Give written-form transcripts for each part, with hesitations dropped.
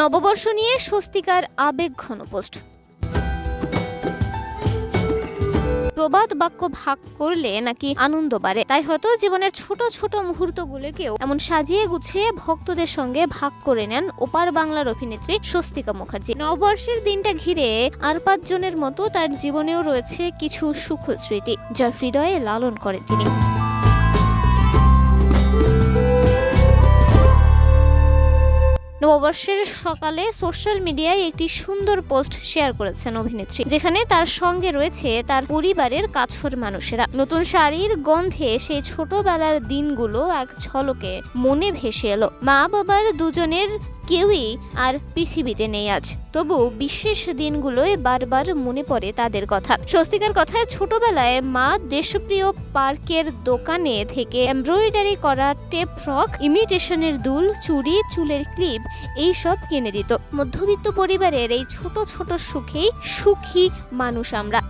নববর্ষ নিয়ে স্বস্তিকার আবেগঘন পোস্ট। প্রবাদ বাক্য ভাগ করলে নাকি আনন্দ বাড়ে, তাই হয়তো জীবনের ছোট ছোট মুহূর্তগুলোকেও এমন সাজিয়ে গুছিয়ে ভক্তদের সঙ্গে ভাগ করে নেন ওপার বাংলার অভিনেত্রী স্বস্তিকা মুখার্জি। নববর্ষের দিনটা ঘিরে আর 5 জনের মতো তার জীবনেও রয়েছে কিছু সুখ স্মৃতি, যা হৃদয়ে লালন করেন তিনি। নববর্ষের সকালে সোশ্যাল মিডিয়ায় একটি সুন্দর পোস্ট শেয়ার করেছেন অভিনেত্রী, যেখানে তার সঙ্গে রয়েছে তার পরিবারের কাছের মানুষেরা। নতুন শাড়ির গন্ধে সেই ছোটবেলার দিনগুলো এক ঝলকে মনে ভেসে এলো। মা বাবার দুজনের কেউই আর পৃথিবীতে নেই আজ, তবু বিশেষ দিনগুলোয় বারবার মনে পড়ে তাদের কথা। স্বস্তিকার কথায় ছোটবেলায় মা দেশপ্রিয় পার্কের দোকানে থেকে এমব্রয়ডারি করা টেপ ফ্রক, ইমিটেশনের দুল, চুড়ি, চুলের ক্লিপ এইসব কিনে দিত। মধ্যবিত্ত পরিবারের এই ছোট ছোট সুখেই সুখী মানুষ আমরা।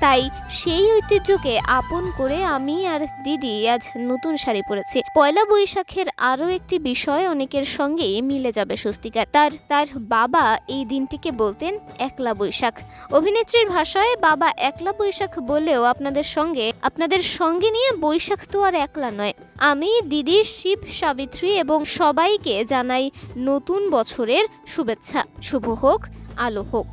তাই সেই ঐতিহ্যকে আপন করে আমি আর দিদি আজ নতুন শাড়ি পরেছি। পয়লা বৈশাখের আরও একটি বিষয় অনেকের সঙ্গেই মিলে যাবে স্বস্তিকার। তার বাবা এই দিনটিকে বলতেন একলা বৈশাখ। অভিনেত্রীর ভাষায় বাবা একলা বৈশাখ বললেও আপনাদের সঙ্গে নিয়ে বৈশাখ তো আর একলা নয়। আমি, দিদি, শিব, সাবিত্রী এবং সবাইকে জানাই নতুন বছরের শুভেচ্ছা। শুভ হোক, আলো হোক।